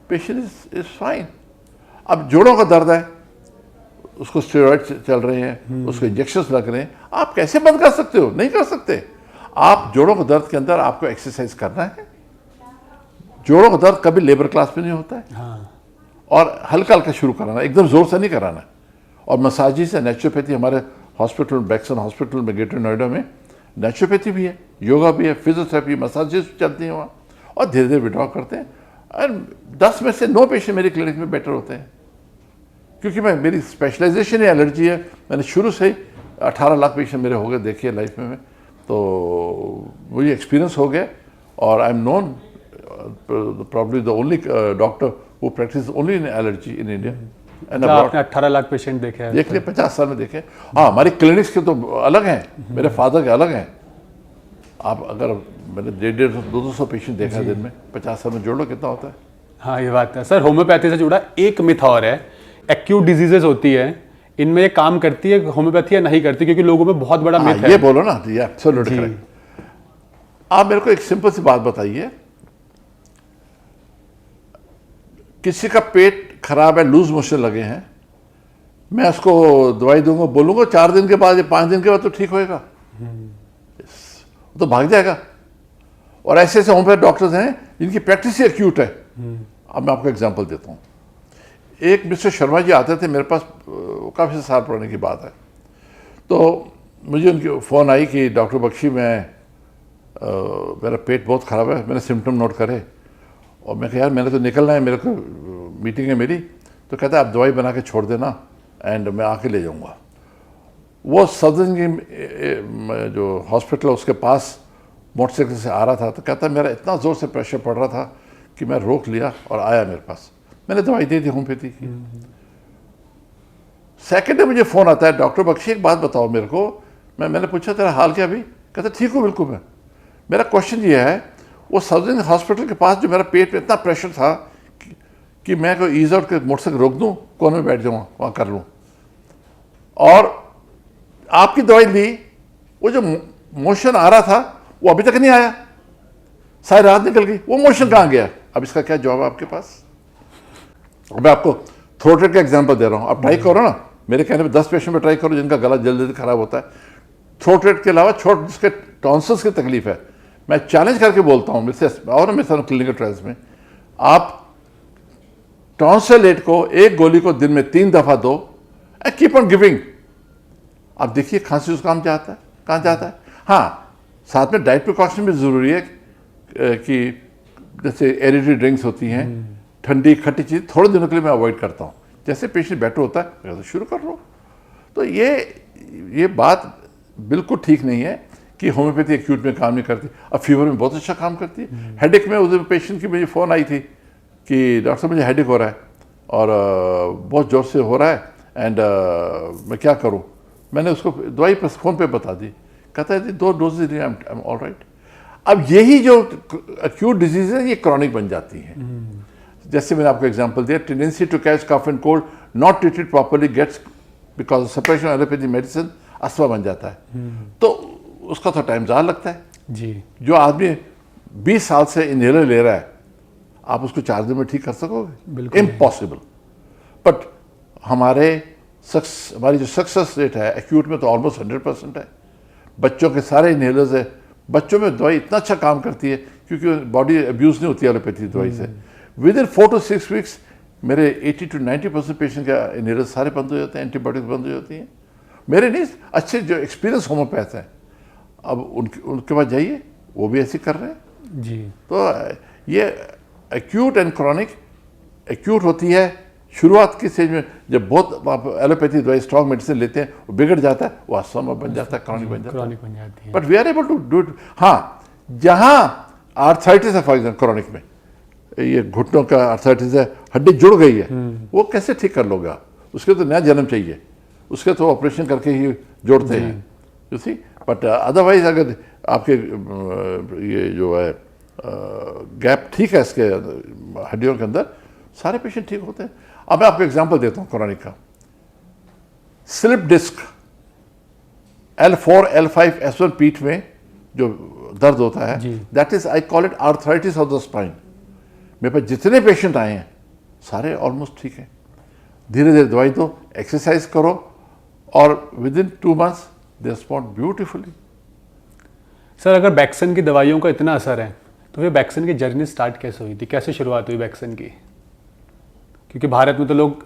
पेशेंट इज फाइन। अब जोड़ों का दर्द है, उसको स्टेरॉइड चल रहे हैं, उसको इंजेक्शंस लग रहे हैं, आप कैसे बंद कर सकते हो? नहीं कर सकते। आप जोड़ों के दर्द के अंदर आपको एक्सरसाइज करना है। जोड़ों का दर्द कभी लेबर क्लास में नहीं होता है, और हल्का हल्का शुरू कराना, एकदम जोर से नहीं कराना। और मसाजिस है, नेचुरोपैथी, हमारे हॉस्पिटल ब्रैक्सन हॉस्पिटल में ग्रेटर नोएडा में नेचुरोपैथी भी है, योगा भी है, फिजियोथेरेपी, मसाजिस चलती हैं वहाँ, और धीरे धीरे विड्रॉ करते हैं। और 10 में से 9 पेशेंट मेरी क्लिनिक में बेटर होते हैं, क्योंकि मेरी स्पेशलाइजेशन ही एलर्जी है। मैंने शुरू से ही 18 लाख पेशेंट मेरे हो गए देखिए लाइफ में, तो मुझे एक्सपीरियंस हो गया। और I am known probably the only doctor who practice only in allergy in India. आपने 18 लाख पेशेंट देखे हैं? देख लिए, 50 साल में देखे। हाँ, हमारी क्लिनिक्स के तो अलग हैं, मेरे फादर के अलग हैं। आप अगर मैंने 150-200 पेशेंट देखा है दिन में, 50 साल में जोड़ लो कितना होता है। हाँ, ये बात है सर। होम्योपैथी से जुड़ा एक मिथ और है, एक्यूट डिजीजेस होती है, इनमें ये काम करती है होम्योपैथी या नहीं करती? क्योंकि लोगों में बहुत बड़ा मिथ है। ये बोलो ना, ये एब्सोल्युटली करेक्ट। आप मेरे को एक सिंपल सी बात बताइए, किसी का पेट खराब है, लूज मोशन लगे हैं, मैं उसको दवाई दूंगा, बोलूंगा 4 दिन के बाद या 5 दिन के बाद तो ठीक होएगा, तो भाग जाएगा। और ऐसे ऐसे होम्योपैथ डॉक्टर्स हैं जिनकी प्रैक्टिस ही एक्यूट है। अब मैं आपको एग्जांपल देता हूँ। एक मिस्टर शर्मा जी आते थे मेरे पास, काफ़ी साल पुराने की बात है, तो मुझे उनकी फ़ोन आई कि डॉक्टर बख्शी मेरा पेट बहुत ख़राब है, मैंने सिम्टम नोट करे। और मैं कहा यार मैंने तो निकलना है, मेरे को मीटिंग है मेरी। तो कहता है आप दवाई बना के छोड़ देना एंड मैं आके ले जाऊँगा। वो सदन की जो हॉस्पिटल उसके पास मोटरसाइकिल से आ रहा था, तो कहता मेरा इतना ज़ोर से प्रेशर पड़ रहा था कि मैं रोक लिया और आया मेरे पास। मैंने दवाई दे दी होम्योपैथी की। सेकेंड डे मुझे फ़ोन आता है, डॉक्टर बख्शी एक बात बताओ मेरे को। मैंने पूछा तेरा हाल क्या अभी? कहता ठीक हूँ बिल्कुल। मेरा क्वेश्चन ये है, वो सर्जन हॉस्पिटल के पास जो मेरा पेट में इतना प्रेशर था कि मैं कोई ईज आउट के मोटरसाइकिल रोक दूँ, कोने में बैठ जाऊँ, वहाँ कर लूँ, और आपकी दवाई ली, वो जो मोशन आ रहा था वो अभी तक नहीं आया, सारी रात निकल गई, वो मोशन कहाँ गया? अब इसका क्या जवाब है आपके पास? मैं आपको थ्रोट रेट का एग्जांपल दे रहा हूँ, आप ट्राई करो ना, मेरे कहने पे 10 पेशेंट में ट्राई करो जिनका गला जल्दी जल्दी खराब होता है। थ्रोट रेट के अलावा छोट जिसके टॉन्सिल्स की तकलीफ है, मैं चैलेंज करके बोलता हूँ मेरे और मेरे साथ क्लिनिकल ट्रायल्स में, आप टॉन्सिलेट को एक गोली को दिन में 3 दफा दो एंड कीप ऑन गिविंग। आप देखिए खांसी उस काम जाता है, कहाँ जाता है। हाँ, साथ में डाइट प्रिकॉशन भी ज़रूरी है कि जैसे एनर्जी ड्रिंक्स होती हैं, ठंडी खट्टी चीज़ थोड़े दिनों के लिए मैं अवॉइड करता हूँ। जैसे पेशेंट बेटर होता है मैं तो शुरू कर रहा हूँ। तो ये बात बिल्कुल ठीक नहीं है कि होम्योपैथी एक्यूट में काम नहीं करती। अब फीवर में बहुत अच्छा काम करती है। हेडेक में उस दिन पेशेंट की मुझे फ़ोन आई थी कि डॉक्टर साहब मुझे हेडेक हो रहा है और बहुत ज़ोर से हो रहा है एंड मैं क्या करूँ। मैंने उसको दवाई पर फ़ोन पे बता दी, कहता है 2 doses I am all right. अब यही जो एक्यूट डिजीज़ है ये क्रॉनिक बन जाती हैं। जैसे मैंने आपको एग्जांपल दिया, tendency to catch cough and cold not treated properly gets because separation allopathy medicine asthma बन जाता है। तो उसका तो टाइम ज़्यादा लगता है। जी, जो आदमी 20 साल से इनहेलर ले रहा है आप उसको 4 दिन में ठीक कर सकोगे? बिल्कुल इम्पॉसिबल। बट हमारी जो सक्सेस रेट है एक्यूट में तो ऑलमोस्ट 100% है। बच्चों के सारे इनहेलर्स है, बच्चों में दवाई इतना अच्छा काम करती है क्योंकि बॉडी अब्यूज़ नहीं होती एलोपैथी दवाई से। विद इन 4 to 6 वीक्स मेरे 80 to 90% पेशेंट का इनहेलर्स सारे बंद हो जाते हैं, एंटीबायोटिक्स बंद हो जाती हैं। मेरे नहीं, अच्छे जो एक्सपीरियंस होम्योपैथ हैं, अब उनके पास जाइए, वो भी ऐसे कर रहे हैं जी। तो ये एक्यूट एंड क्रॉनिक, एक्यूट होती है शुरुआत की स्टेज में, जब बहुत आप एलोपैथी दवाई स्ट्रॉन्ग मेडिसिन लेते हैं, वो बिगड़ जाता है, वो अस्थमा बन जाता है, क्रॉनिक बन जाता है, क्रॉनिक बन जाती है। But we are able to do it. हाँ, जहाँ आर्थराइटिस है फॉर एग्जाम्पल क्रॉनिक में, ये घुटनों का आर्थराइटिस है, हड्डी जुड़ गई है, वो कैसे ठीक कर लोगे आप? उसके तो नया जन्म चाहिए, उसके तो ऑपरेशन करके ही जोड़ते हैं, यू सी। बट अदरवाइज अगर आपके ये जो है गैप ठीक है इसके हड्डियों के अंदर, सारे पेशेंट ठीक होते हैं। अब मैं आपको एग्जांपल देता हूँ क्रॉनिक का। Slip disc L4, L5, S1 पीठ में जो दर्द होता है, that is I call it arthritis of the spine. मेरे पास जितने पेशेंट आए हैं सारे ऑलमोस्ट ठीक हैं। धीरे धीरे दवाई दो, एक्सरसाइज करो, और with in 2 months they respond beautifully. Sir, अगर बैक्सन की दवाइयों का इतना असर है तो फिर बैक्सन की जर्नी स्टार्ट कैसे हुई थी, कैसे शुरुआत हुई बैक्सन की? क्योंकि भारत में तो लोग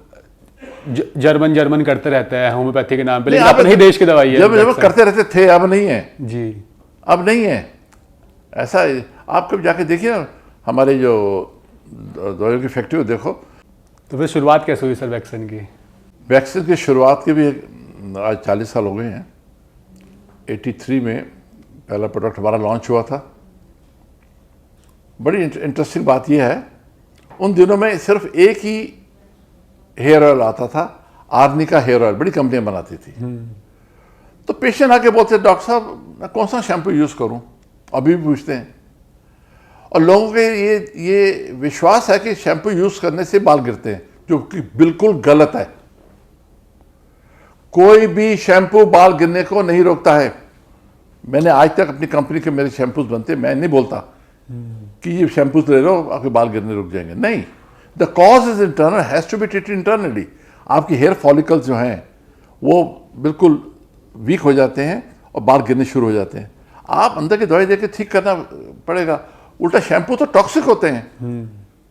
जर्मन करते रहते हैं होम्योपैथी के नाम पे, लेकिन अपने ही देश की दवाई है। जब करते रहते थे, अब नहीं है जी, अब नहीं है ऐसा। आप कब जाके देखिए ना हमारे जो दवाइयों की फैक्ट्री को देखो। तो फिर शुरुआत कैसे हुई सर बैक्सन की? वैक्सीन की शुरुआत के भी आज 40 साल हो गए हैं। 83 में पहला प्रोडक्ट हमारा लॉन्च हुआ था। बड़ी इंटरेस्टिंग बात यह है, उन दिनों में सिर्फ एक ही हेयर ऑयल आता था, आर्नी का हेयर ऑयल, बड़ी कंपनियां बनाती थी। तो पेशेंट आके बोलते, डॉक्टर साहब मैं कौन सा शैम्पू यूज़ करूं? अभी भी पूछते हैं। और लोगों के ये विश्वास है कि शैम्पू यूज़ करने से बाल गिरते हैं, जो कि बिल्कुल गलत है। कोई भी शैम्पू बाल गिरने को नहीं रोकता है। मैंने आज तक अपनी कंपनी के मेरे शैम्पूज बनते, मैं नहीं बोलता कि ये शैम्पूज ले लो आपके बाल गिरने रुक जाएंगे, नहीं। The cause is internal, has to be treated internally. आपकी हेयर फॉलिकल्स जो हैं वो बिल्कुल वीक हो जाते हैं और बाल गिरने शुरू हो जाते हैं। आप अंदर की दवाई देकर ठीक करना पड़ेगा। उल्टा शैम्पू तो टॉक्सिक होते हैं।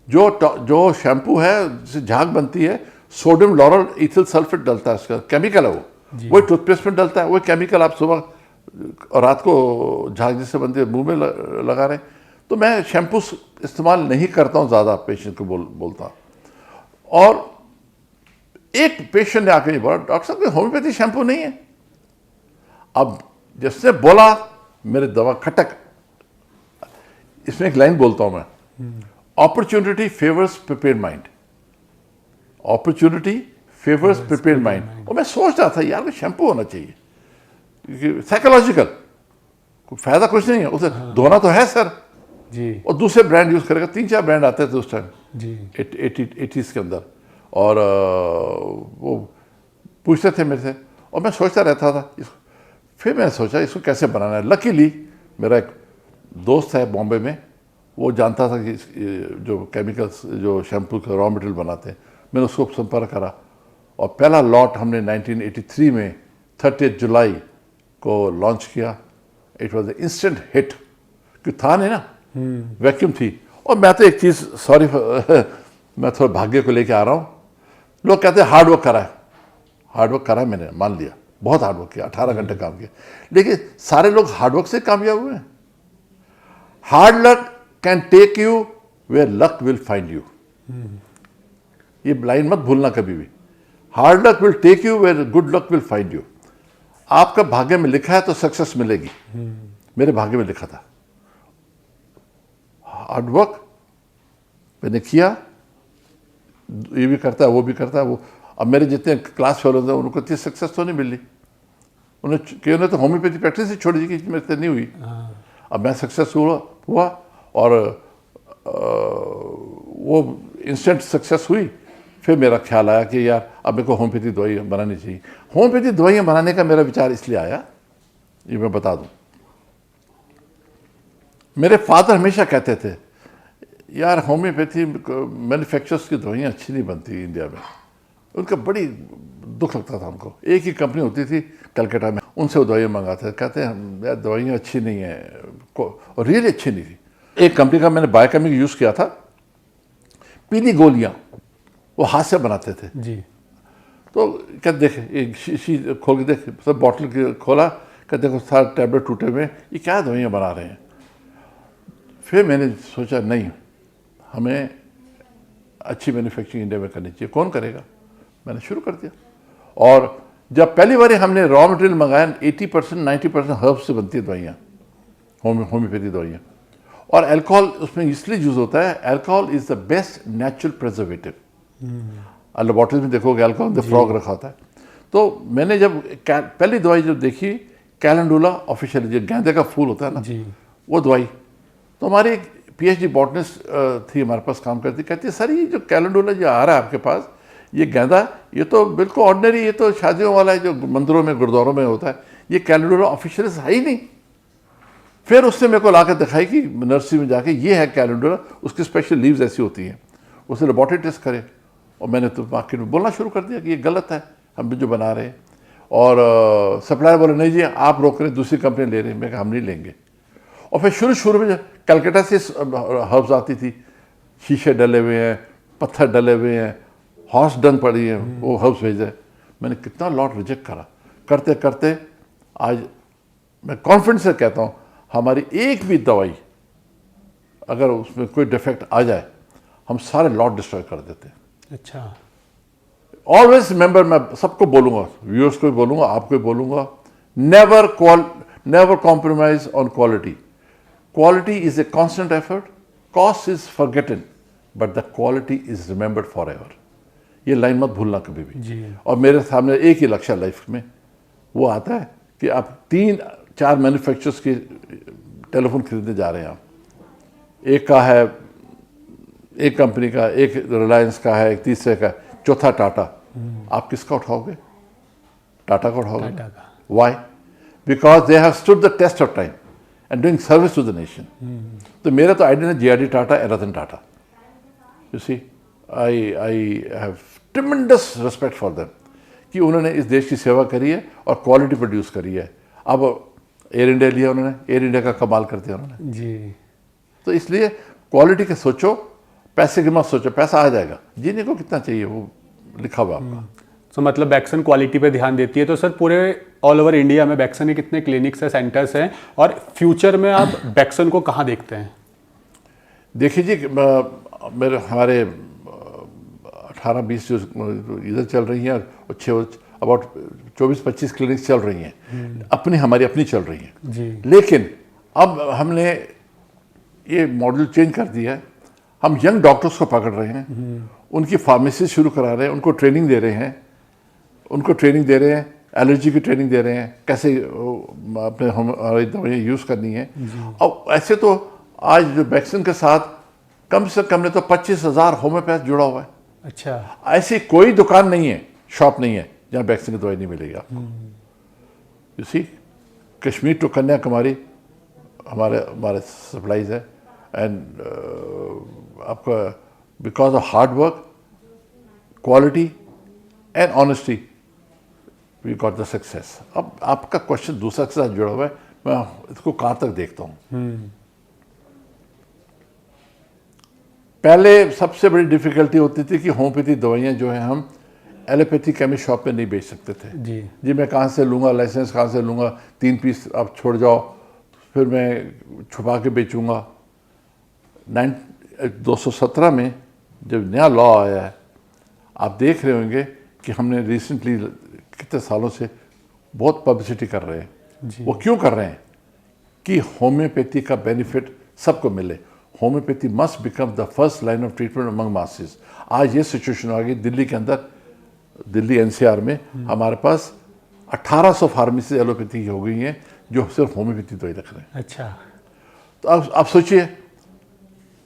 जो शैम्पू है जिससे झाग बनती है, सोडियम लॉरल इथिल सल्फेट डलता है, उसका केमिकल है वो, वही टूथपेस्ट में डलता है, वही केमिकल आप सुबह और रात को झाग जिससे बनती है मुंह में लगा रहे हैं। तो मैं शैम्पू इस्तेमाल नहीं करता हूँ ज़्यादा, पेशेंट को बोलता। और एक पेशेंट ने आके बोला, डॉक्टर साहब होम्योपैथी शैम्पू नहीं है। अब जिसने बोला मेरे दवा खटक, इसमें एक लाइन बोलता हूँ मैं, opportunity favours prepared mind, opportunity favours prepared mind. और मैं सोच रहा था यार शैम्पू होना चाहिए, क्योंकि साइकोलॉजिकल फायदा कुछ नहीं है उसे, धोना तो है सर जी। और दूसरे ब्रांड यूज करेगा। 3-4 ब्रांड आते थे उस टाइम जी, 80s के अंदर, और वो पूछते थे मेरे से, और मैं सोचता रहता था इसको। फिर मैंने सोचा इसको कैसे बनाना है। लकीली मेरा एक दोस्त है बॉम्बे में, वो जानता था कि जो केमिकल्स जो शैम्पू का रॉ मटेरियल बनाते हैं। मैंने उसको संपर्क करा और पहला लॉट हमने 1983 में 30 जुलाई को लॉन्च किया। इट वॉज इंस्टेंट हिट, क्योंकि था नहीं ना, वैक्यूम थी। और मैं तो एक चीज़, सॉरी मैं थोड़ा भाग्य को लेके आ रहा हूँ। लोग कहते हैं हार्डवर्क करा है, हार्डवर्क करा है, मैंने मान लिया, बहुत हार्डवर्क किया, 18 घंटे काम किया। लेकिन सारे लोग हार्डवर्क से कामयाब हुए हैं। Hard luck can take you where luck will find you. ये लाइन मत भूलना कभी भी। Hard luck will take you where good luck will find you. आपका भाग्य में लिखा है तो सक्सेस मिलेगी। मेरे भाग्य में लिखा था। हार्डवर्क मैंने किया, ये भी करता है वो भी करता है वो। अब मेरे जितने क्लास फेलोज हैं उनको इतनी सक्सेस तो नहीं मिली। उन्हें तो होम्योपैथी प्रैक्टिस ही छोड़ दी कि मेरे से नहीं हुई। अब मैं सक्सेस हुआ और वो इंस्टेंट सक्सेस हुई। फिर मेरा ख्याल आया कि यार अब मेरे को होम्योपैथी दवाई बनानी चाहिए। होम्योपैथी दवाइयाँ बनाने का मेरा विचार इसलिए आया, ये मैं बता दूं। मेरे फादर हमेशा कहते थे यार होम्योपैथी मैन्युफैक्चरर्स की दवाइयाँ अच्छी नहीं बनती इंडिया में। उनका बड़ी दुख लगता था उनको। एक ही कंपनी होती थी कलकत्ता में, उनसे वो दवाइयाँ मंगाते थे, कहते हैं यार दवाइयाँ अच्छी नहीं है, और रियली अच्छी नहीं थी। एक कंपनी का मैंने बायोकेमिक यूज़ किया था, पीली गोलियाँ, वो हाथ से बनाते थे जी। तो क्या देख, एक शीशी खोल के देख, सब बॉटल खोला, क्या देखो सारे टैबलेट टूटे हुए, ये क्या दवाइयाँ बना रहे हैं। फिर मैंने सोचा नहीं, हमें अच्छी मैन्युफैक्चरिंग इंडिया में करनी चाहिए। कौन करेगा? मैंने शुरू कर दिया। और जब पहली बार हमने रॉ मटेरियल मंगाया, 80% 90% हर्ब्स से बनती है दवाइयाँ, होम्योपैथी दवाइयाँ। और अल्कोहल उसमें इसलिए यूज होता है, alcohol is the best natural preservative. Laboratories में देखोगे अल्कोहल द फ्रॉग रखा होता है। तो मैंने जब पहली दवाई जब देखी, कैलेंडुला ऑफिशियल, जो गेंदे का फूल होता है ना जी। वो दवाई, तो हमारी एक पीएचडी बॉटनिस्ट थी हमारे पास काम करती, कहती है सर ये जो कैलेंडुला जो आ रहा है आपके पास, ये गेंदा, ये तो बिल्कुल ऑर्डिनरी, ये तो शादियों वाला है जो मंदिरों में गुरुद्वारों में होता है, ये कैलेंडुला ऑफिशियल है ही नहीं। फिर उसने मेरे को ला कर दिखाई कि नर्सरी में जाके ये है कैलेंडुला, उसकी स्पेशल लीव्स ऐसी होती हैं। उसने लेबोरेटरी टेस्ट करे और मैंने तो मार्केट में बोलना शुरू कर दिया कि ये गलत है हम भी जो बना रहे हैं। और सप्लायर बोले नहीं जी आप रोक रहे हैं, दूसरी कंपनी ले रही है। मैं कहा हम नहीं लेंगे। और फिर शुरू में कलकत्ता से हर्ब्स आती थी, शीशे डले हुए हैं, पत्थर डले हुए हैं, हॉर्स डंग पड़ी है, वो हर्ब्स भेजे। मैंने कितना लॉट रिजेक्ट करा, करते करते आज मैं कॉन्फिडेंस से कहता हूँ हमारी एक भी दवाई अगर उसमें कोई डिफेक्ट आ जाए, हम सारे लॉट डिस्ट्रॉय कर देते हैं। अच्छा। ऑलवेज रिमेंबर, मैं सबको बोलूंगा, व्यूअर्स को भी बोलूंगा, आपको भी बोलूंगा, never compromise on quality. Quality is a constant effort, cost is forgotten, but the quality is remembered for ever. ये लाइन मत भूलना कभी भी जी। और मेरे सामने एक ही लक्ष्य लाइफ में वो आता है कि आप 3-4 मैन्युफैक्चरर्स के टेलीफोन खरीदने जा रहे हैं। आप एक का है, एक कंपनी का, एक रिलायंस का है, एक तीसरे का, चौथा टाटा। आप किसका उठाओगे? टाटा का उठाओगे। टाटा का। Why? Because they have stood the test of time and doing service to the nation. तो मेरा तो आइडिया है GRD Tata and Ratan Tata. You see, I have tremendous respect for them कि उन्होंने इस देश की सेवा करी है और क्वालिटी प्रोड्यूस करी है। अब एयर इंडिया लिया उन्होंने, एयर इंडिया का कमाल कर दिया उन्होंने। जी। तो इसलिए क्वालिटी के सोचो, पैसे की मत सोचो, पैसा आ जाएगा, जीने को कितना चाहिए वो लिखा हुआ आपका। तो मतलब बैक्सन क्वालिटी पे ध्यान देती है। तो सर पूरे ऑल ओवर इंडिया में बैक्सन के कितने क्लिनिक्स है, सेंटर्स हैं, और फ्यूचर में आप बैक्सन को कहाँ देखते हैं? देखिए जी, मेरे हमारे 18-20 जो इधर चल रही हैं और 6 अबाउट 24-25 क्लिनिक्स चल रही हैं, हमारी अपनी चल रही हैं जी। लेकिन अब हमने ये मॉडल चेंज कर दिया है। हम यंग डॉक्टर्स को पकड़ रहे हैं, उनकी फार्मेसी शुरू करा रहे हैं, उनको ट्रेनिंग दे रहे हैं, एलर्जी की ट्रेनिंग दे रहे हैं, कैसे अपने हमारी दवाइयाँ यूज़ करनी है। अब ऐसे तो आज जो बैक्सन के साथ कम से कम ने तो 25,000 होम्योपैथ जुड़ा हुआ है। अच्छा। ऐसी कोई दुकान नहीं है, शॉप नहीं है जहाँ बैक्सन की दवाई नहीं मिलेगी आपको। You see, Kashmir to Kanyakumari हमारे सप्लाईज है। एंड आपका because of hard work, quality and honesty we got the success. अब आपका क्वेश्चन दूसरा के साथ जुड़ा हुआ है, मैं इसको कहाँ तक देखता हूँ। पहले सबसे बड़ी डिफिकल्टी होती थी कि होम्योपैथी दवाइयाँ जो है हम एलोपैथी केमिस्ट शॉप में नहीं बेच सकते थे। जी मैं कहाँ से लूँगा लाइसेंस, कहाँ से लूँगा, 3 पीस आप छोड़ जाओ, फिर मैं छुपा के बेचूँगा। 217 में जब नया लॉ आया है, आप देख रहे होंगे कि हमने रिसेंटली कितने सालों से बहुत पब्लिसिटी कर रहे हैं। वो क्यों कर रहे हैं? कि होम्योपैथी का बेनिफिट सबको मिले। Homeopathy must become the first line of treatment among masses. आज ये सिचुएशन आ गई दिल्ली के अंदर, दिल्ली एनसीआर में हमारे पास 1800 फार्मेसी एलोपैथी की हो गई हैं जो सिर्फ होम्योपैथी दवाई रख रहे हैं। अच्छा। तो अब आप सोचिए,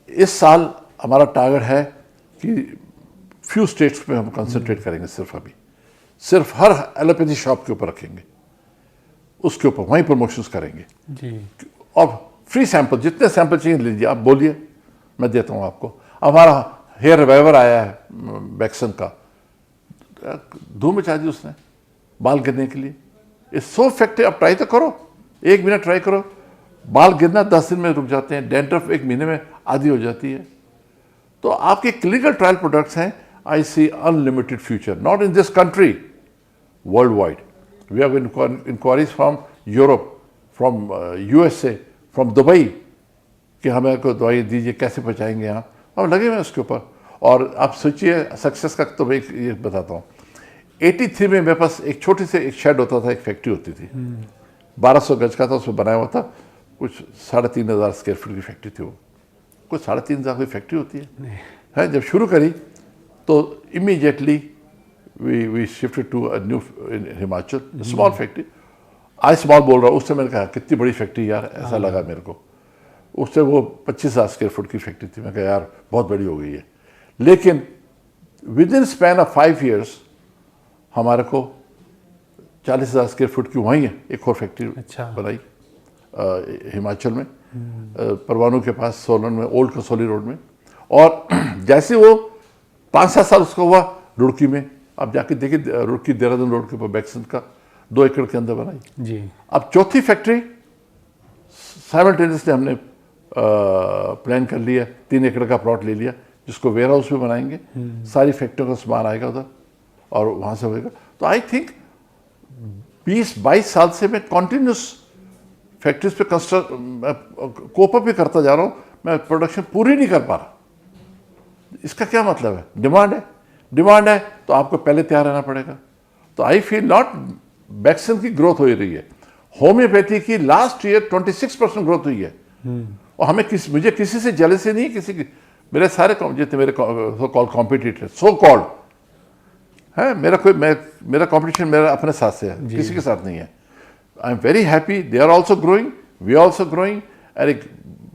इस साल हमारा टारगेट है कि फ्यू स्टेट्स पे हम कंसंट्रेट करेंगे, सिर्फ हर एलोपैथी शॉप के ऊपर रखेंगे, उसके ऊपर वहीं प्रमोशंस करेंगे जी। और फ्री सैंपल, जितने सैंपल चाहिए लीजिए, आप बोलिए मैं देता हूँ आपको। हमारा हेयर रिवाइवर आया है बैक्सन का, धूम मचा दी उसने बाल गिरने के लिए। इट्स सो इफेक्टिव, आप ट्राई तो करो, 1 महीना ट्राई करो। बाल गिरना 10 दिन में रुक जाते हैं, डैंड्रफ 1 महीने में आधी हो जाती है। तो आपके क्लिनिकल ट्रायल प्रोडक्ट्स हैं, I see unlimited future, not in this country, world wide. We have inquiries from Europe, from USA, from Dubai कि हमें को दवाई दीजिए, कैसे पहुँचाएंगे यहाँ। हम लगे हुए उसके ऊपर। और आप सोचिए सक्सेस का, तो मैं ये बताता हूँ। 83 में मेरे पास एक छोटी से एक शेड होता था, एक फैक्ट्री होती थी, 1200 गज का था, उसमें बनाया हुआ था, कुछ 3,500 स्क्वायर फीट की फैक्ट्री थी वो। कुछ 3,500 की फैक्ट्री होती है। जब शुरू करी तो immediately we shifted to a new in Himachal, small factory. आज स्मॉल बोल रहा हूँ, उससे मैंने कहा कितनी बड़ी फैक्ट्री यार, ऐसा लगा मेरे को। उससे वो 25,000 स्क्वायर फुट की फैक्ट्री थी। मैं कहा यार बहुत बड़ी हो गई है। लेकिन with in span of 5 years हमारे को 40,000 स्क्वायर फुट की वहीं है एक और फैक्ट्री बनाई हिमाचल में, परवाणु के पास, सोलन में, ओल्ड कसौली रोड में। और जैसे वो 5-7 साल उसका हुआ रुड़की में, आप जाके देखिए रुड़की देहरादून रोड के ऊपर बैक्सन का 2 एकड़ के अंदर बनाई जी। अब चौथी फैक्ट्री साइमल्टेनियसली हमने प्लान कर लिया, 3 एकड़ का प्लॉट ले लिया, जिसको वेयर हाउस में बनाएंगे। सारी फैक्ट्रियों का सामान आएगा उधर और वहाँ से होएगा। तो आई थिंक 20-22 साल से मैं कॉन्टिन्यूस फैक्ट्रीज पे कोप अप भी करता जा रहा हूँ, मैं प्रोडक्शन पूरी नहीं कर पा रहा। इसका क्या मतलब है? डिमांड है तो आपको पहले तैयार रहना पड़ेगा। तो आई फील नॉट बैक्सन की ग्रोथ हो रही है, होम्योपैथी की लास्ट ईयर 26% ग्रोथ हुई है। और हमें मुझे किसी से जेलसी नहीं, किसी की, मेरे सारे जितने मेरे so called competitor, so called है, मेरा कॉम्पिटिशन मेरा अपने साथ से है, किसी के साथ नहीं है। I am very happy, they are also growing, we are also growing. और एक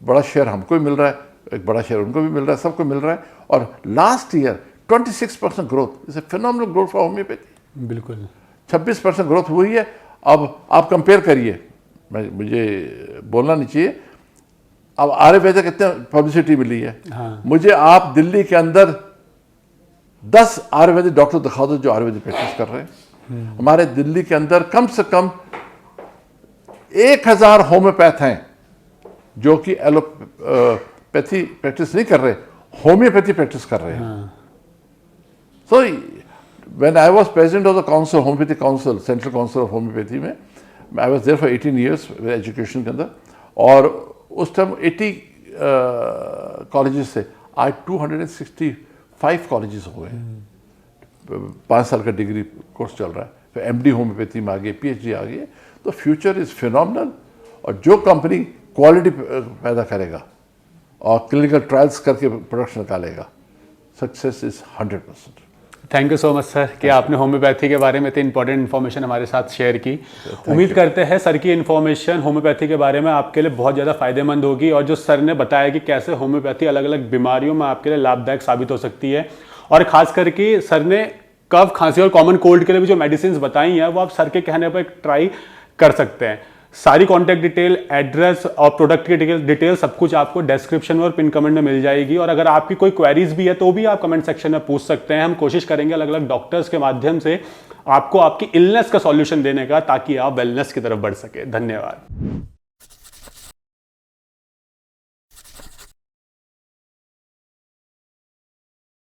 बड़ा शेयर हमको भी मिल रहा है, एक बड़ा शेयर उनको भी मिल रहा है, सबको मिल रहा है। और last year 26% growth, is a phenomenal growth for homeopathy. बिल्कुल 26% ग्रोथ हुई है। अब आप कंपेयर करिए, मुझे बोलना नहीं चाहिए, अब आयुर्वेदा कितने पब्लिसिटी मिली है। हाँ। मुझे आप दिल्ली के अंदर 10 आयुर्वेदिक डॉक्टर दिखा दो जो आयुर्वेदिक प्रैक्टिस कर रहे हैं। हमारे दिल्ली के अंदर कम से कम 1000 होम्योपैथ हैं जो कि एलोपैथी प्रैक्टिस नहीं कर रहे, होम्योपैथी प्रैक्टिस कर रहे हैं। So when I was president of the council, homeopathy council, central council of homeopathy में, I was there for 18 years education के अंदर। और उस टाइम 80 कॉलेजेस से आज 265 कॉलेजेस हो गए। 5 साल का डिग्री कोर्स चल रहा है, फिर MD होम्योपैथी में आ गई, PhD आ गई। तो फ्यूचर इज फिनोमिनल। और जो कंपनी क्वालिटी पैदा करेगा और क्लिनिकल ट्रायल्स करके प्रोडक्ट निकालेगा, success is 100%। Thank you so much sir कि आपने होम्योपैथी के बारे में इतनी इंपॉर्टेंट इन्फॉर्मेशन हमारे साथ शेयर की। उम्मीद करते हैं सर की इन्फॉर्मेशन होम्योपैथी के बारे में आपके लिए बहुत ज़्यादा फायदेमंद होगी, और जो सर ने बताया कि कैसे होम्योपैथी अलग अलग बीमारियों में आपके लिए लाभदायक साबित हो सकती है। और खास करके सर ने कफ, खांसी और कॉमन कोल्ड के लिए भी जो मेडिसिन बताई हैं वो आप सर के कहने पर ट्राई कर सकते हैं। सारी कॉन्टैक्ट डिटेल, एड्रेस और प्रोडक्ट की डिटेल सब कुछ आपको डिस्क्रिप्शन में और पिन कमेंट में मिल जाएगी। और अगर आपकी कोई क्वेरीज भी है तो भी आप कमेंट सेक्शन में पूछ सकते हैं। हम कोशिश करेंगे अलग अलग डॉक्टर्स के माध्यम से आपको आपकी इलनेस का सॉल्यूशन देने का, ताकि आप वेलनेस की तरफ बढ़ सके। धन्यवाद।